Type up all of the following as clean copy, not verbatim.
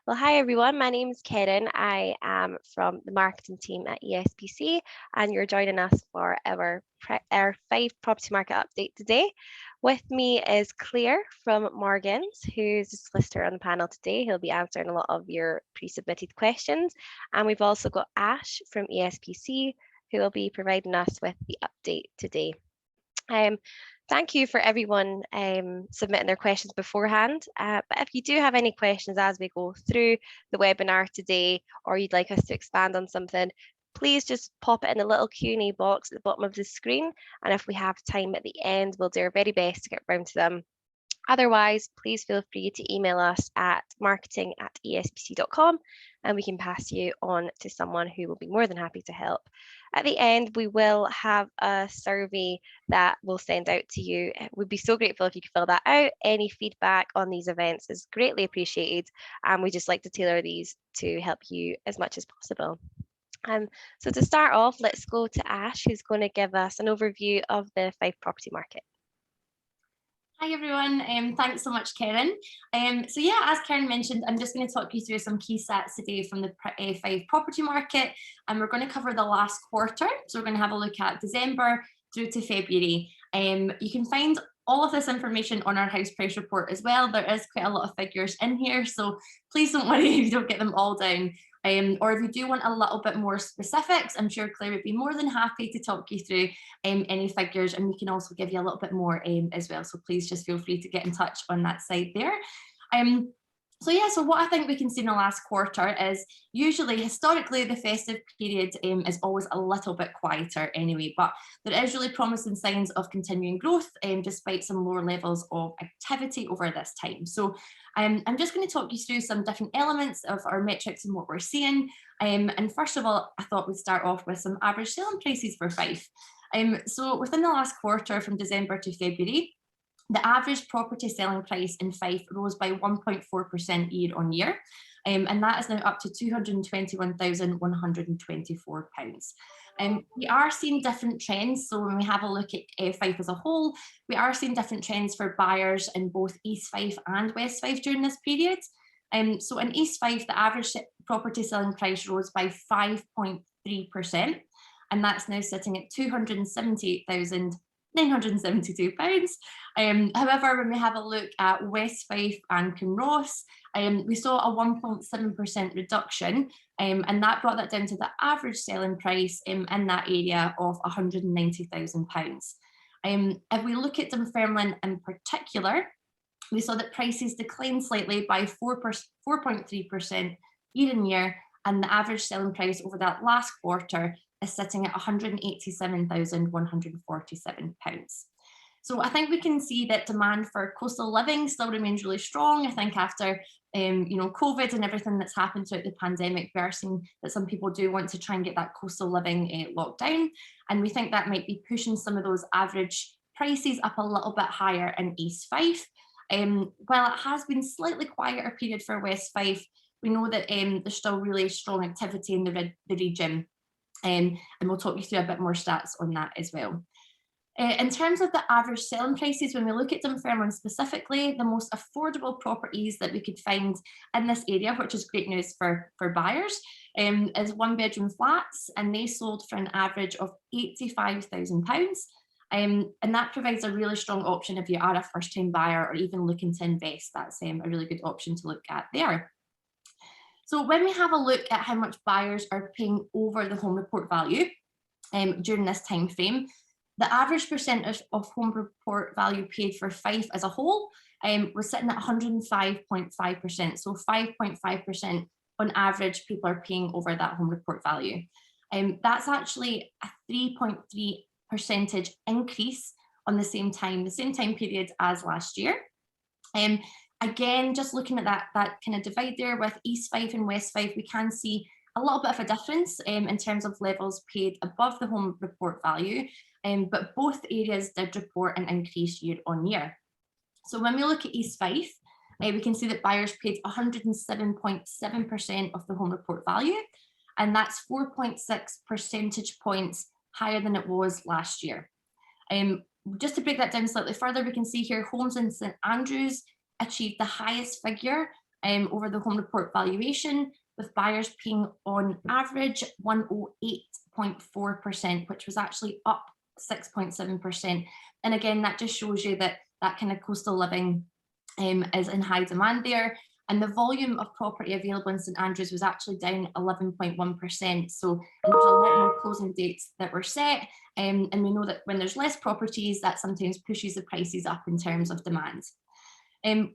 Well, hi everyone. My name is Karen. I am from the marketing team at ESPC, and you're joining us for our Fife Property Market update today. With me is Claire from Morgans, who's a solicitor on the panel today. He'll be answering a lot of your pre-submitted questions, and we've also got Ash from ESPC, who will be providing us with the update today. Um, Thank you for everyone submitting their questions beforehand. But if you do have any questions as we go through the webinar today, or you'd like us to expand on something, please just pop it in the little Q&A box at the bottom of the screen. And if we have time at the end, we'll do our very best to get round to them. Otherwise, please feel free to email us at marketing@espc.com and we can pass you on to someone who will be more than happy to help. At the end, we will have a survey that we'll send out to you. We'd be so grateful if you could fill that out. Any feedback on these events is greatly appreciated, and we just like to tailor these to help you as much as possible. So to start off, let's go to Ash, who's going to give us an overview of the Fife property market. Hi everyone, thanks so much Karen. So yeah, as Karen mentioned, I'm just going to talk you through some key stats today from the Fife property market, and we're going to cover the last quarter. So we're going to have a look at December through to February. You can find all of this information on our house price report as well. There is quite a lot of figures in here, so please don't worry if you don't get them all down. Or if you do want a little bit more specifics, I'm sure Claire would be more than happy to talk you through any figures, and we can also give you a little bit more as well. So please just feel free to get in touch on that side there. So what I think we can see in the last quarter is usually historically the festive period is always a little bit quieter anyway, but there is really promising signs of continuing growth despite some lower levels of activity over this time. So I'm just going to talk you through some different elements of our metrics and what we're seeing. And first of all, I thought we'd start off with some average selling prices for Fife. So within the last quarter from December to February, the average property selling price in Fife rose by 1.4% year on year, and that is now up to £221,124. We are seeing different trends. So when we have a look at Fife as a whole, we are seeing different trends for buyers in both East Fife and West Fife during this period. So in East Fife, the average property selling price rose by 5.3%, and that's now sitting at £278,972. However, when we have a look at West Fife and Kinross, we saw a 1.7% reduction, and that brought that down to the average selling price in that area of £190,000. If we look at Dunfermline in particular, we saw that prices declined slightly by 4.3% year on year, and the average selling price over that last quarter is sitting at £187,147. So I think we can see that demand for coastal living still remains really strong. I think after COVID and everything that's happened throughout the pandemic, we are seeing that some people do want to try and get that coastal living locked down, and we think that might be pushing some of those average prices up a little bit higher in East Fife. While it has been slightly quieter period for West Fife, we know that there's still really strong activity in the region. And we'll talk you through a bit more stats on that as well. In terms of the average selling prices, when we look at Dunfermline specifically, the most affordable properties that we could find in this area, which is great news for buyers, is one bedroom flats, and they sold for an average of £85,000. And that provides a really strong option if you are a first time buyer or even looking to invest. That's a really good option to look at there. So when we have a look at how much buyers are paying over the home report value during this time frame, the average percentage of home report value paid for Fife as a whole was sitting at 105.5%. So 5.5% on average people are paying over that home report value. That's actually a 3.3 percentage increase on the same time period as last year. Again, just looking at that kind of divide there with East Fife and West Fife, we can see a little bit of a difference in terms of levels paid above the home report value, but both areas did report an increase year on year. So when we look at East Fife, we can see that buyers paid 107.7% of the home report value, and that's 4.6 percentage points higher than it was last year. Just to break that down slightly further, we can see here homes in St Andrews achieved the highest figure over the home report valuation, with buyers paying on average 108.4%, which was actually up 6.7%. And again, that just shows you that that kind of coastal living is in high demand there. And the volume of property available in St Andrews was actually down 11.1%. So there was a lot more closing dates that were set. And we know that when there's less properties, that sometimes pushes the prices up in terms of demand.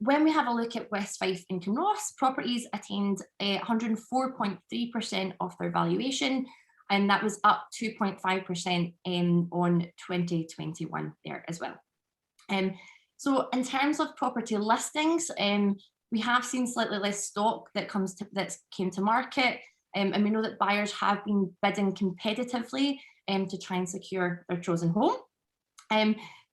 When we have a look at West Fife and Kinross, properties attained 104.3% of their valuation, and that was up 2.5% on 2021 there as well. So in terms of property listings, we have seen slightly less stock that came to market, and we know that buyers have been bidding competitively to try and secure their chosen home.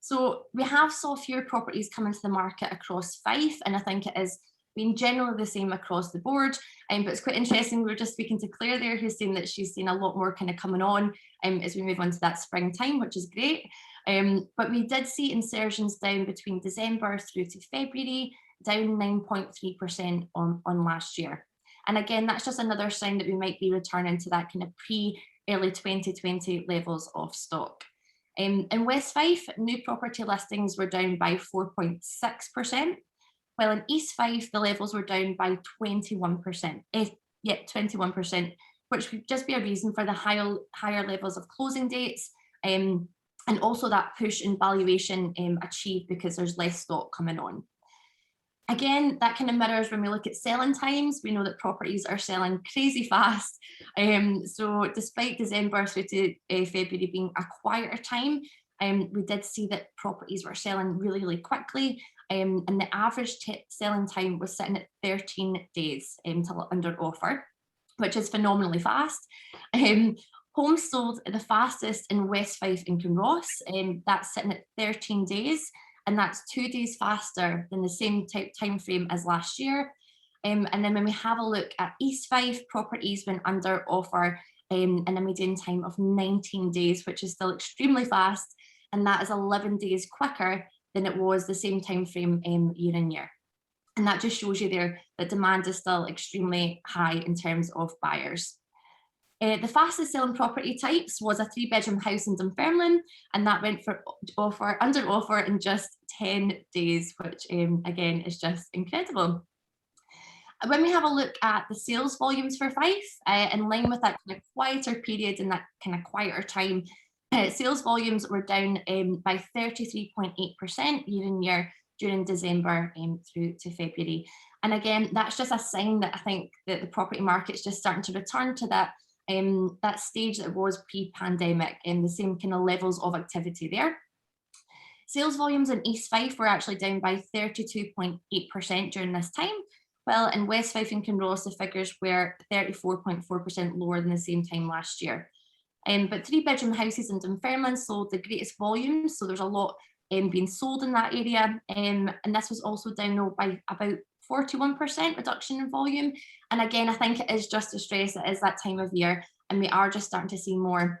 So we have saw fewer properties come into the market across Fife, and I think it has been generally the same across the board. But it's quite interesting, we were just speaking to Claire there, who's saying that she's seen a lot more kind of coming on as we move on to that springtime, which is great. But we did see insertions down between December through to February, down 9.3% on last year. And again, that's just another sign that we might be returning to that kind of pre-early 2020 levels of stock. In West Fife, new property listings were down by 4.6%, while in East Fife, the levels were down by 21%, 21%, which would just be a reason for the higher levels of closing dates, and also that push in valuation achieved because there's less stock coming on. Again, that kind of mirrors when we look at selling times. We know that properties are selling crazy fast. So despite December through to February being a quieter time, we did see that properties were selling really, really quickly. And the average selling time was sitting at 13 days till under offer, which is phenomenally fast. Homes sold the fastest in West Fife and Kinross, that's sitting at 13 days. And that's 2 days faster than the same time frame as last year. And then when we have a look at East Fife, properties went under offer in a median time of 19 days, which is still extremely fast. And that is 11 days quicker than it was the same time frame year on year. And that just shows you there that demand is still extremely high in terms of buyers. The fastest selling property types was a 3-bedroom house in Dunfermline, and that went for under offer in just 10 days, which again is just incredible. When we have a look at the sales volumes for Fife, in line with that kind of quieter period and that kind of quieter time, sales volumes were down by 33.8% year on year during December through to February. And again, that's just a sign that I think that the property market's just starting to return to that stage that was pre-pandemic and the same kind of levels of activity there. Sales volumes in East Fife were actually down by 32.8% during this time, while in West Fife and Kinross the figures were 34.4% lower than the same time last year. But 3-bedroom houses in Dunfermline sold the greatest volumes, so there's a lot being sold in that area, and this was also down by about 41% reduction in volume. And again, I think it is just to stress it is that time of year, and we are just starting to see more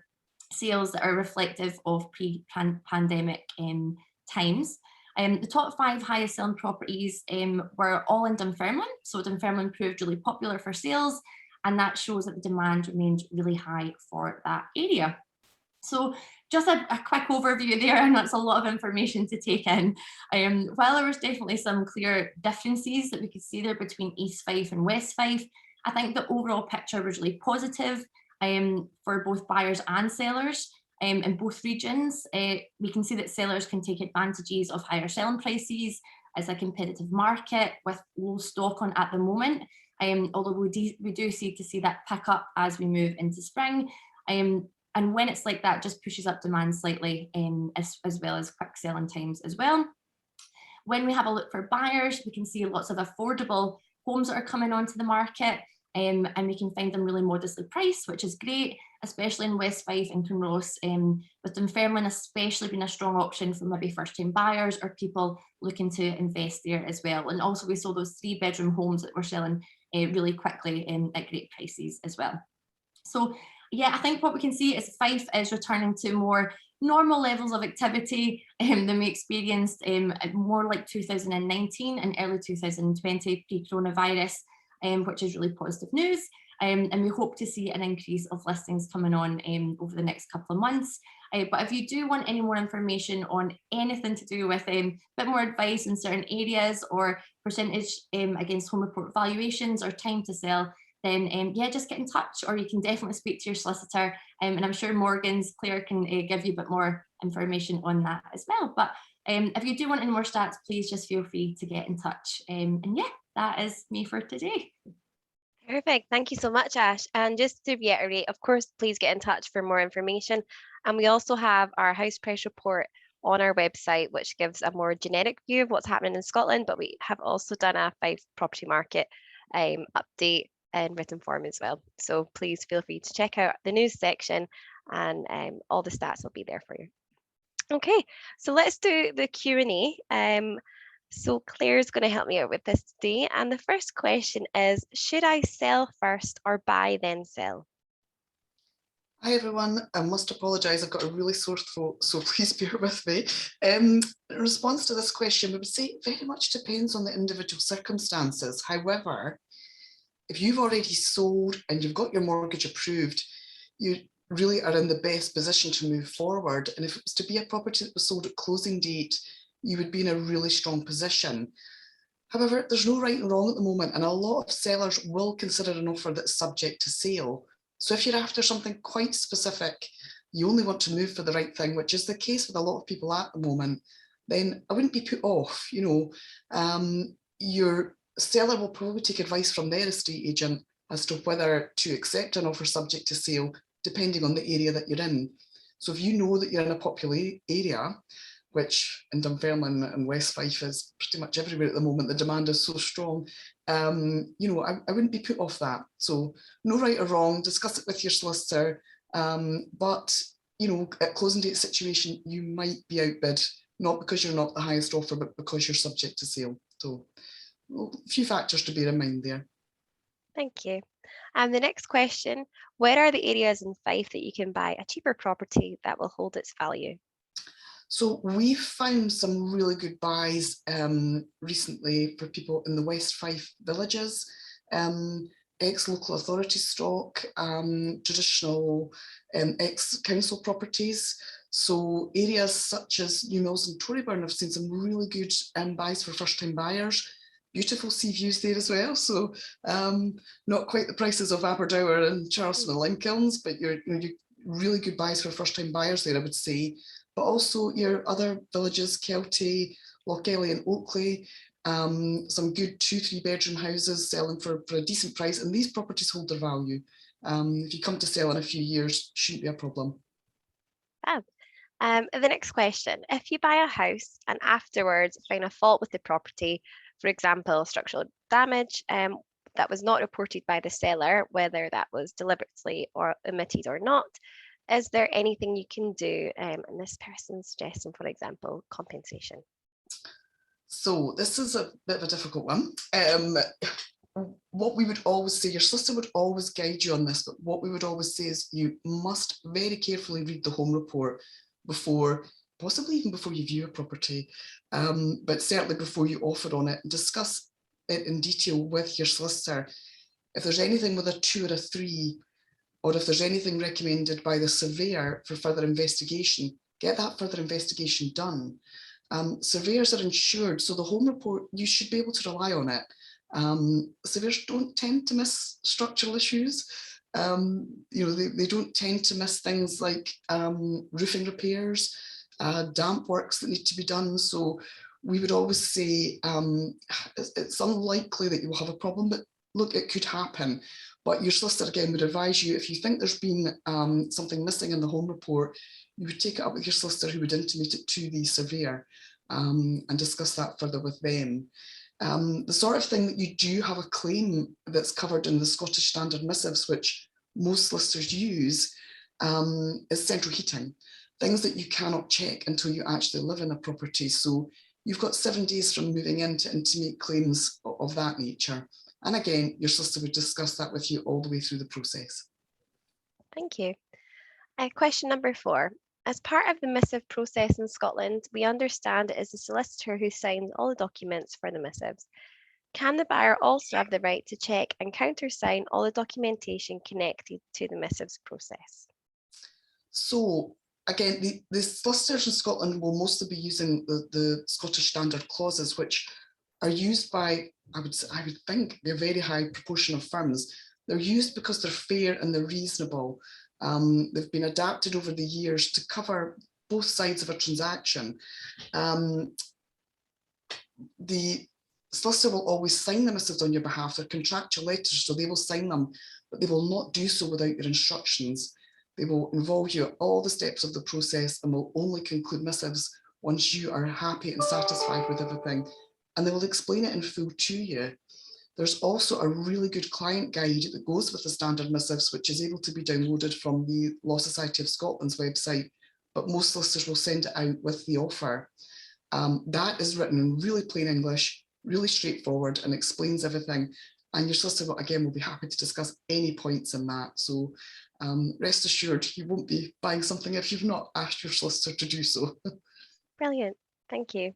sales that are reflective of pre-pandemic times. The top 5 highest selling properties were all in Dunfermline, so Dunfermline proved really popular for sales, and that shows that the demand remained really high for that area. So just a quick overview there. I know it's a lot of information to take in. While there was definitely some clear differences that we could see there between East Fife and West Fife, I think the overall picture was really positive for both buyers and sellers in both regions. We can see that sellers can take advantages of higher selling prices as a competitive market with low stock on at the moment, although we do see that pick up as we move into spring. And when it's like that, just pushes up demand slightly, as well as quick selling times as well. When we have a look for buyers, we can see lots of affordable homes that are coming onto the market, and we can find them really modestly priced, which is great, especially in West Fife and Kinross, with Dunfermline especially being a strong option for maybe first-time buyers or people looking to invest there as well. And also we saw those 3-bedroom homes that were selling really quickly at great prices as well. So yeah, I think what we can see is Fife is returning to more normal levels of activity than we experienced more like 2019 and early 2020 pre-coronavirus, which is really positive news. And we hope to see an increase of listings coming on over the next couple of months. But if you do want any more information on anything to do with a bit more advice in certain areas or percentage against home report valuations or time to sell, then yeah, just get in touch, or you can definitely speak to your solicitor. And I'm sure Claire can give you a bit more information on that as well. But if you do want any more stats, please just feel free to get in touch. And yeah, that is me for today. Perfect. Thank you so much, Ash. And just to reiterate, of course, please get in touch for more information. And we also have our house price report on our website, which gives a more generic view of what's happening in Scotland. But we have also done a Fife Property Market update in written form as well. So please feel free to check out the news section, and all the stats will be there for you. Okay, so let's do the Q&A. So Claire's going to help me out with this today. And the first question is, should I sell first or buy then sell? Hi everyone, I must apologise, I've got a really sore throat, so please bear with me. In response to this question, we would say it very much depends on the individual circumstances. However, if you've already sold and you've got your mortgage approved, you really are in the best position to move forward. And if it was to be a property that was sold at closing date, you would be in a really strong position. However, there's no right and wrong at the moment, and a lot of sellers will consider an offer that's subject to sale. So if you're after something quite specific, you only want to move for the right thing, which is the case with a lot of people at the moment, then I wouldn't be put off. Your seller will probably take advice from their estate agent as to whether to accept an offer subject to sale, depending on the area that you're in. So if you know that you're in a popular area, which in Dunfermline and West Fife is pretty much everywhere at the moment, the demand is so strong, I wouldn't be put off that. So no right or wrong, discuss it with your solicitor, but at closing date situation, you might be outbid, not because you're not the highest offer, but because you're subject to sale. So a few factors to bear in mind there. Thank you. And the next question, where are the areas in Fife that you can buy a cheaper property that will hold its value? So we've found some really good buys recently for people in the West Fife villages, ex-local authority stock, traditional ex-council properties. So areas such as New Mills and Toryburn have seen some really good buys for first-time buyers. Beautiful sea views there as well. So not quite the prices of Aberdour and Charleston and Limekilns, but you're really good buys for first-time buyers there, I would say. But also your other villages, Kelty, Lochgelly and Oakley, some good 2-3 bedroom houses selling for a decent price, and these properties hold their value. If you come to sell in a few years, shouldn't be a problem. Fab. The next question, if you buy a house and afterwards find a fault with the property, for example, structural damage that was not reported by the seller, whether that was deliberately or omitted or not, is there anything you can do? And this person's suggesting, for example, compensation. So this is a bit of a difficult one. What we would always say, your solicitor would always guide you on this, but what we would always say is you must very carefully read the home report before, possibly even before you view a property, but certainly before you offer on it, and discuss it in detail with your solicitor. If there's anything with a 2 or a 3, or if there's anything recommended by the surveyor for further investigation, get that further investigation done. Surveyors are insured, so the home report, you should be able to rely on it. Surveyors don't tend to miss structural issues. They don't tend to miss things like roofing repairs, damp works that need to be done. So we would always say it's unlikely that you will have a problem, but look, it could happen. But your solicitor, again, would advise you, if you think there's been something missing in the home report, you would take it up with your solicitor, who would intimate it to the surveyor and discuss that further with them. The sort of thing that you do have a claim that's covered in the Scottish Standard Missives, which most solicitors use, is central heating. Things that you cannot check until you actually live in a property. So you've got 7 days from moving in to intimate claims of that nature. And again, your solicitor would discuss that with you all the way through the process. Thank you. Question number 4. As part of the missive process in Scotland, we understand it is the solicitor who signs all the documents for the missives. Can the buyer also have the right to check and countersign all the documentation connected to the missives process? So again, the solicitors in Scotland will mostly be using the Scottish standard clauses, which are used by, I would think, a very high proportion of firms. They're used because they're fair and they're reasonable. They've been adapted over the years to cover both sides of a transaction. The solicitor will always sign the missives on your behalf. They're contractual letters, so they will sign them, but they will not do so without your instructions. They will involve you at all the steps of the process and will only conclude missives once you are happy and satisfied with everything. And they will explain it in full to you. There's also a really good client guide that goes with the standard missives, which is able to be downloaded from the Law Society of Scotland's website, but most solicitors will send it out with the offer. That is written in really plain English, really straightforward, and explains everything. And your solicitor, again, will be happy to discuss any points in that. So rest assured, you won't be buying something if you've not asked your solicitor to do so. Brilliant. Thank you.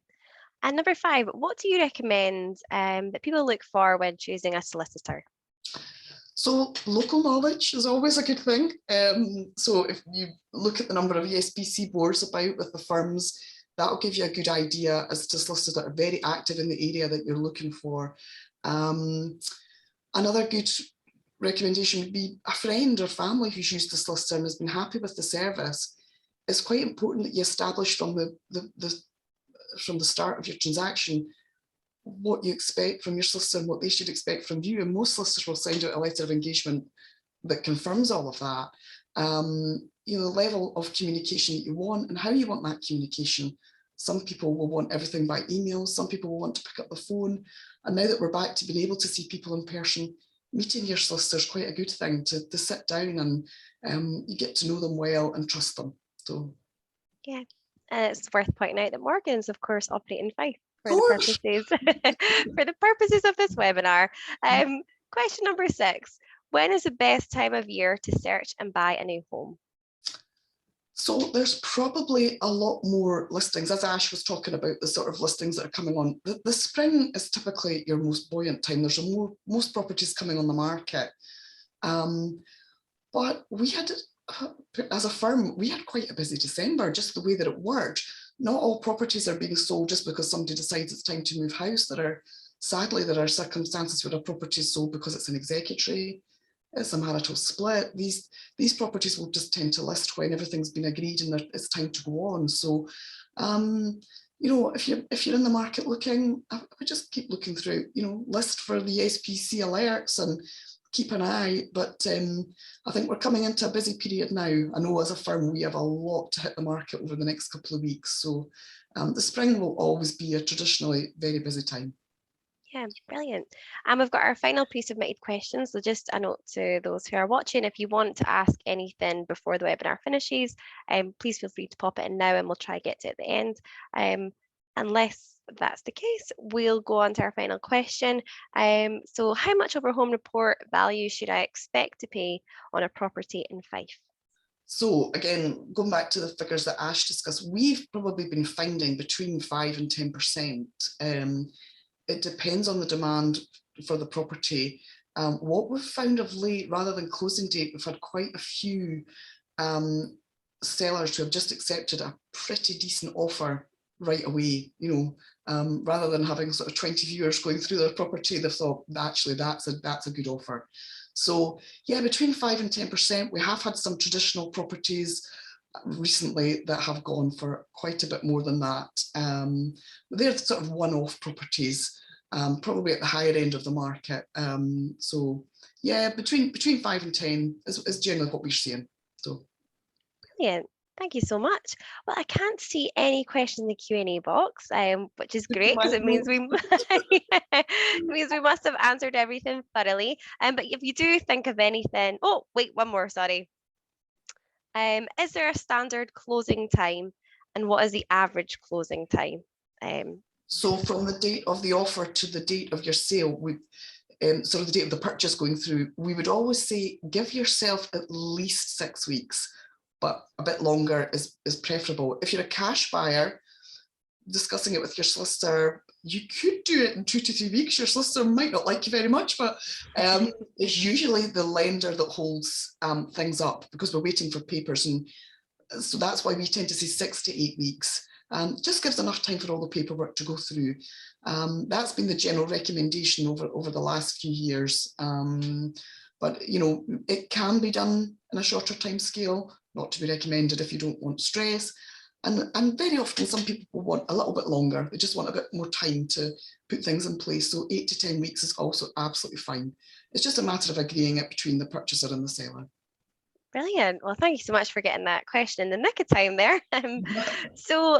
And number 5, what do you recommend that people look for when choosing a solicitor? So local knowledge is always a good thing. So if you look at the number of ESPC boards about with the firms, that'll give you a good idea as to solicitors that are very active in the area that you're looking for. Another good recommendation would be a friend or family who's used the solicitor and has been happy with the service. It's quite important that you establish from the start of your transaction what you expect from your solicitor and what they should expect from you. And most solicitors will send out a letter of engagement that confirms all of that. You know, the level of communication that you want and how you want that communication. Some people will want everything by email. Some people will want to pick up the phone. And now that we're back to being able to see people in person, meeting your solicitor is quite a good thing to sit down and you get to know them well and trust them. So yeah, it's worth pointing out that Morgans, of course, operate in Fife for the purposes of this webinar. Question number 6: when is the best time of year to search and buy a new home? So there's probably a lot more listings, as Ash was talking about, the sort of listings that are coming on. The spring is typically your most buoyant time. There's most properties coming on the market. But we had, as a firm, we had quite a busy December, just the way that it worked. Not all properties are being sold just because somebody decides it's time to move house. Sadly, there are circumstances where a property is sold because it's an executory, it's a marital split. These properties will just tend to list when everything's been agreed and it's time to go on. So, you know, if you're in the market looking, I would just keep looking through, you know, list for the SPC alerts and keep an eye. But I think we're coming into a busy period now. I know as a firm, we have a lot to hit the market over the next couple of weeks. So the spring will always be a traditionally very busy time. Yeah, brilliant. And we've got our final pre-submitted questions. So just a note to those who are watching, if you want to ask anything before the webinar finishes, please feel free to pop it in now and we'll try to get to it at the end. Unless that's the case, we'll go on to our final question. So how much of our home report value should I expect to pay on a property in Fife? So again, going back to the figures that Ash discussed, we've probably been finding between 5 and 10%. It depends on the demand for the property. What we've found of late, rather than closing date, we've had quite a few sellers who have just accepted a pretty decent offer right away. You know, rather than having sort of 20 viewers going through their property, they've thought, actually, that's a good offer. So yeah, between 5 and 10%. We have had some traditional properties recently that have gone for quite a bit more than that. They're sort of one-off properties, probably at the higher end of the market. So yeah, between 5 and 10 is generally what we're seeing. So brilliant. Thank you so much. Well, I can't see any questions in the Q&A box, which is great because it means it means we must have answered everything thoroughly. But if you do think of anything, oh wait, one more, sorry. Is there a standard closing time, and what is the average closing time? So from the date of the offer to the date of your sale, sort of the date of the purchase going through, we would always say give yourself at least 6 weeks, but a bit longer is preferable. If you're a cash buyer, discussing it with your solicitor, you could do it in 2 to 3 weeks. Your solicitor might not like you very much, but it's usually the lender that holds things up because we're waiting for papers, and so that's why we tend to say 6 to 8 weeks. Just gives enough time for all the paperwork to go through. That's been the general recommendation over the last few years. But you know, it can be done in a shorter time scale, not to be recommended if you don't want stress. And very often some people want a little bit longer. They just want a bit more time to put things in place. So 8 to 10 weeks is also absolutely fine. It's just a matter of agreeing it between the purchaser and the seller. Brilliant. Well, thank you so much for getting that question in the nick of time there. So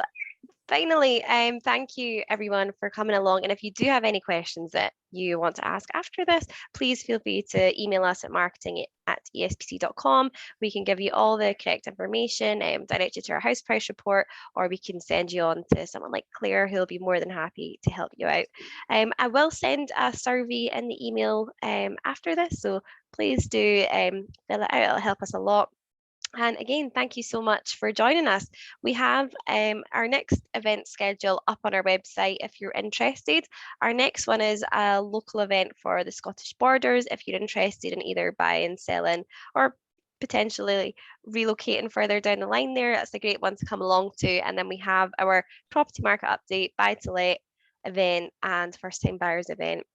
finally, thank you everyone for coming along. And if you do have any questions that you want to ask after this, please feel free to email us at marketing@espc.com. We can give you all the correct information, direct you to our house price report, or we can send you on to someone like Claire, who'll be more than happy to help you out. I will send a survey in the email after this, so please do fill it out. It'll help us a lot. And again, thank you so much for joining us. We have our next event schedule up on our website if you're interested. Our next one is a local event for the Scottish Borders. If you're interested in either buying, selling, or potentially relocating further down the line there, that's a great one to come along to. And then we have our property market update, buy to let event, and first time buyers event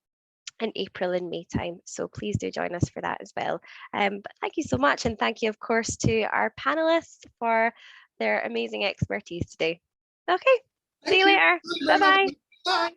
in April and May time. So please do join us for that as well. But thank you so much. And thank you, of course, to our panelists for their amazing expertise today. Okay, see you later. Bye-bye. Bye.